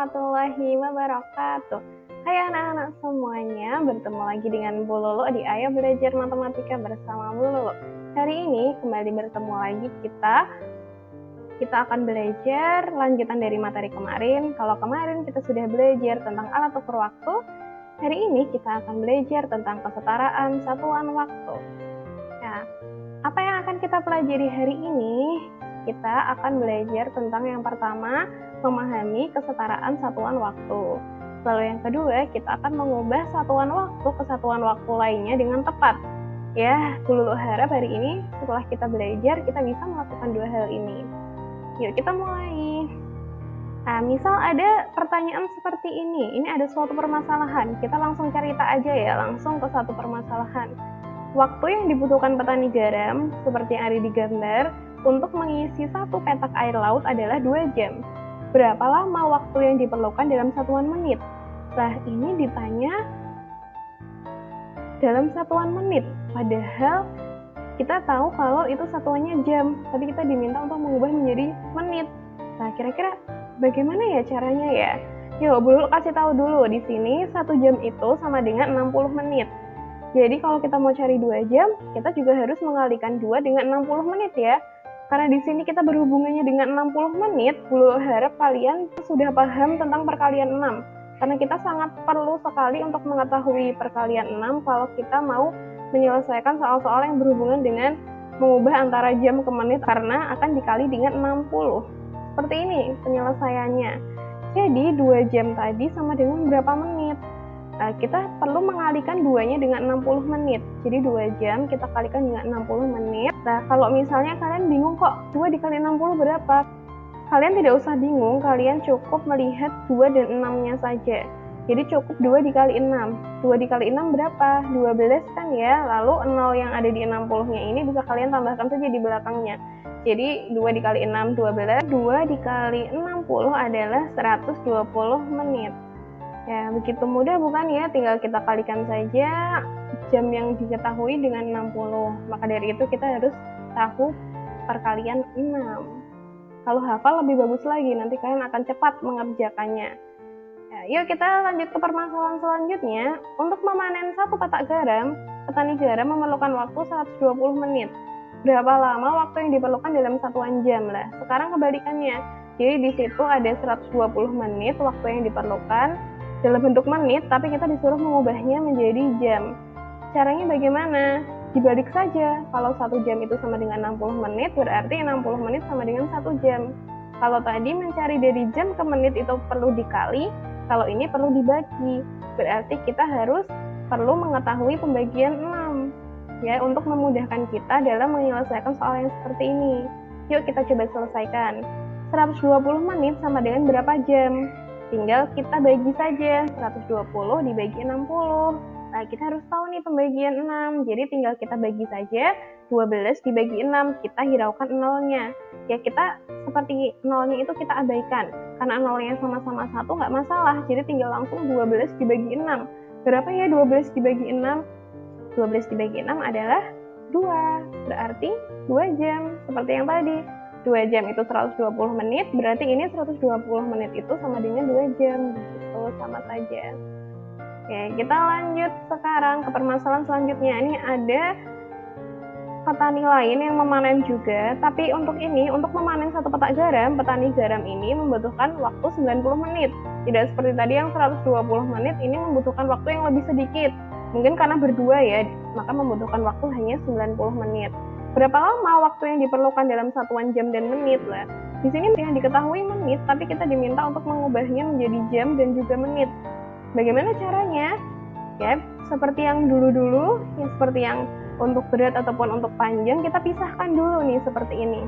warahmatullahi wabarakatuh. Hai anak-anak semuanya, bertemu lagi dengan Bu Lulu di Ayo Belajar Matematika bersama Bu Lulu. Hari ini kembali bertemu lagi kita akan belajar lanjutan dari materi kemarin. Kalau kemarin kita sudah belajar tentang alat ukur waktu, hari ini kita akan belajar tentang kesetaraan satuan waktu. Nah, apa yang akan kita pelajari hari ini? Kita akan belajar tentang yang pertama, memahami kesetaraan satuan waktu. Lalu yang kedua, kita akan mengubah satuan waktu ke satuan waktu lainnya dengan tepat. Ya, Bu Lulu harap hari ini setelah kita belajar, kita bisa melakukan dua hal ini. Yuk kita mulai. Nah, misal ada pertanyaan seperti ini ada suatu permasalahan. Kita langsung cerita aja ya, langsung ke satu permasalahan. Waktu yang dibutuhkan petani garam, seperti yang ada di gambar, untuk mengisi satu petak air laut adalah 2 jam. Berapa lama waktu yang diperlukan dalam satuan menit? Nah, ini ditanya dalam satuan menit. Padahal kita tahu kalau itu satuannya jam, tapi kita diminta untuk mengubah menjadi menit. Nah, kira-kira bagaimana ya caranya ya? Yuk, Bu Lulu kasih tahu dulu. Di sini 1 jam itu sama dengan 60 menit. Jadi kalau kita mau cari 2 jam, kita juga harus mengalikan 2 dengan 60 menit ya. Karena di sini kita berhubungannya dengan 60 menit, Bu Lulu harap kalian sudah paham tentang perkalian 6. Karena kita sangat perlu sekali untuk mengetahui perkalian 6 kalau kita mau menyelesaikan soal-soal yang berhubungan dengan mengubah antara jam ke menit karena akan dikali dengan 60. Seperti ini penyelesaiannya. Jadi 2 jam tadi sama dengan berapa menit? Nah, kita perlu mengalikan 2-nya dengan 60 menit. Jadi 2 jam kita kalikan dengan 60 menit. Nah, kalau misalnya kalian bingung kok 2 dikali 60 berapa? Kalian tidak usah bingung, kalian cukup melihat 2 dan 6-nya saja. Jadi cukup 2 dikali 6. 2 dikali 6 berapa? 12 kan ya? Lalu 0 yang ada di 60-nya ini bisa kalian tambahkan saja di belakangnya. Jadi 2 dikali 6, 12. 2 dikali 60 adalah 120 menit. Ya, begitu mudah bukan ya? Tinggal kita kalikan saja jam yang diketahui dengan 60. Maka dari itu kita harus tahu perkalian 6. Kalau hafal lebih bagus lagi, nanti kalian akan cepat mengerjakannya. Ya, yuk kita lanjut ke permasalahan selanjutnya. Untuk memanen satu petak garam, petani garam memerlukan waktu 120 menit. Berapa lama waktu yang diperlukan dalam satuan jam lah? Sekarang kebalikannya. Jadi di situ ada 120 menit waktu yang diperlukan dalam bentuk menit, tapi kita disuruh mengubahnya menjadi jam. Caranya bagaimana? Dibalik saja. Kalau 1 jam itu sama dengan 60 menit, berarti 60 menit sama dengan 1 jam. Kalau tadi mencari dari jam ke menit itu perlu dikali, kalau ini perlu dibagi. Berarti kita harus perlu mengetahui pembagian 6. Ya, untuk memudahkan kita dalam menyelesaikan soal yang seperti ini. Yuk kita coba selesaikan. 120 menit sama dengan berapa jam? Tinggal kita bagi saja, 120 dibagi 60. Nah, kita harus tahu nih pembagian 6. Jadi tinggal kita bagi saja, 12 dibagi 6. Kita hiraukan 0-nya. Ya, kita seperti 0-nya itu kita abaikan. Karena 0-nya sama-sama 1 nggak masalah. Jadi tinggal langsung 12 dibagi 6. Berapa ya 12 dibagi 6? 12 dibagi 6 adalah 2. Berarti 2 jam. Seperti yang tadi. 2 jam itu 120 menit, berarti ini 120 menit itu sama dengan 2 jam. Begitu, sama saja. Oke, kita lanjut sekarang ke permasalahan selanjutnya. Ini ada petani lain yang memanen juga, tapi untuk memanen satu petak garam, petani garam ini membutuhkan waktu 90 menit. Tidak seperti tadi yang 120 menit, ini membutuhkan waktu yang lebih sedikit. Mungkin karena berdua ya, maka membutuhkan waktu hanya 90 menit. Berapa lama waktu yang diperlukan dalam satuan jam dan menit lah? Di sini yang diketahui menit, tapi kita diminta untuk mengubahnya menjadi jam dan juga menit. Bagaimana caranya? Ya, seperti yang dulu-dulu, ya seperti yang untuk berat ataupun untuk panjang, kita pisahkan dulu nih seperti ini.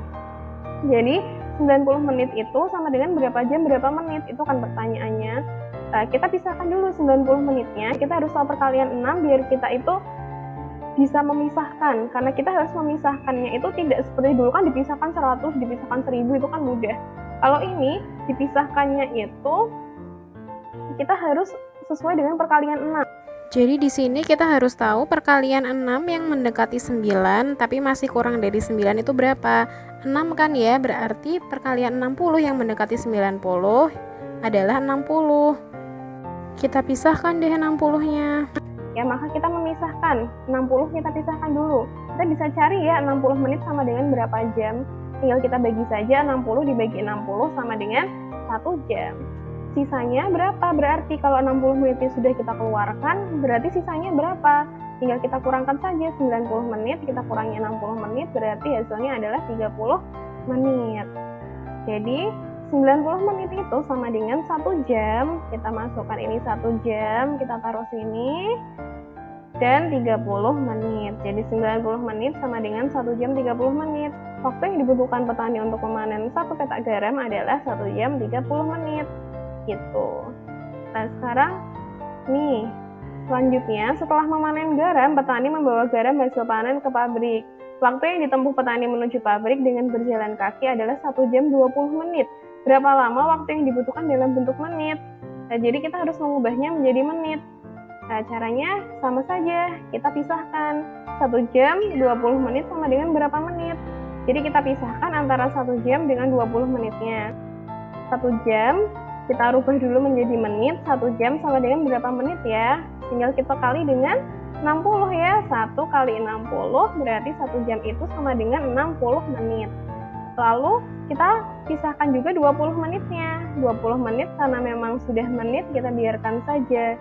Jadi 90 menit itu sama dengan berapa jam, berapa menit? Itu kan pertanyaannya. Nah, kita pisahkan dulu 90 menitnya. Kita harus tahu perkalian 6 biar kita itu bisa memisahkan, karena kita harus memisahkannya itu tidak seperti dulu kan dipisahkan 100, dipisahkan 1000, itu kan mudah. Kalau ini dipisahkannya itu kita harus sesuai dengan perkalian 6. Jadi di sini kita harus tahu perkalian 6 yang mendekati 9 tapi masih kurang dari 9 itu berapa? 6 kan ya, berarti perkalian 60 yang mendekati 90 adalah 60. Kita pisahkan deh 60-nya. Ya, maka kita memisahkan. 60 kita pisahkan dulu. Kita bisa cari ya 60 menit sama dengan berapa jam. Tinggal kita bagi saja 60 dibagi 60 sama dengan 1 jam. Sisanya berapa? Berarti kalau 60 menit sudah kita keluarkan, berarti sisanya berapa? Tinggal kita kurangkan saja 90 menit, kita kurangi 60 menit, berarti hasilnya adalah 30 menit. Jadi 90 menit itu sama dengan 1 jam. Kita masukkan ini 1 jam, kita taruh sini. Dan 30 menit. Jadi 90 menit sama dengan 1 jam 30 menit. Waktu yang dibutuhkan petani untuk memanen 1 petak garam adalah 1 jam 30 menit. Gitu. Nah, sekarang nih, selanjutnya setelah memanen garam, petani membawa garam hasil panen ke pabrik. Waktu yang ditempuh petani menuju pabrik dengan berjalan kaki adalah 1 jam 20 menit. Berapa lama waktu yang dibutuhkan dalam bentuk menit? Nah, jadi kita harus mengubahnya menjadi menit. Nah, caranya sama saja. Kita pisahkan. 1 jam 20 menit sama dengan berapa menit? Jadi kita pisahkan antara 1 jam dengan 20 menitnya. 1 jam, kita rubah dulu menjadi menit. 1 jam sama dengan berapa menit ya? Tinggal kita kali dengan 60 ya. 1 kali 60 berarti 1 jam itu sama dengan 60 menit. Lalu kita pisahkan juga 20 menitnya. 20 menit karena memang sudah menit, kita biarkan saja.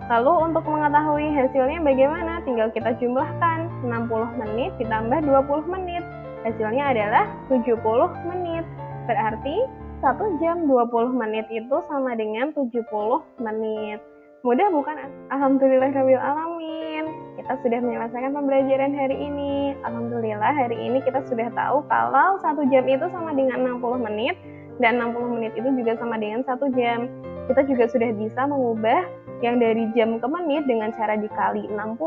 Lalu untuk mengetahui hasilnya bagaimana? Tinggal kita jumlahkan. 60 menit ditambah 20 menit. Hasilnya adalah 70 menit. Berarti 1 jam 20 menit itu sama dengan 70 menit. Mudah bukan? Alhamdulillahirabbil alamin. Kita sudah menyelesaikan pembelajaran hari ini. Alhamdulillah hari ini kita sudah tahu kalau 1 jam itu sama dengan 60 menit dan 60 menit itu juga sama dengan 1 jam. Kita juga sudah bisa mengubah yang dari jam ke menit dengan cara dikali 60.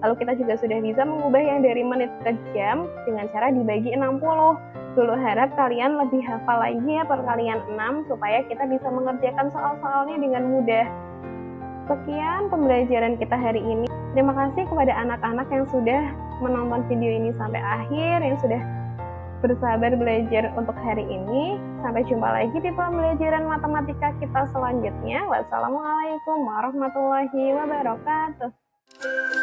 Lalu kita juga sudah bisa mengubah yang dari menit ke jam dengan cara dibagi 60. Dulu harap kalian lebih hafal lagi ya perkalian 6 supaya kita bisa mengerjakan soal-soalnya dengan mudah. Sekian pembelajaran kita hari ini. Terima kasih kepada anak-anak yang sudah menonton video ini sampai akhir, yang sudah bersabar belajar untuk hari ini. Sampai jumpa lagi di pembelajaran matematika kita selanjutnya. Wassalamualaikum warahmatullahi wabarakatuh.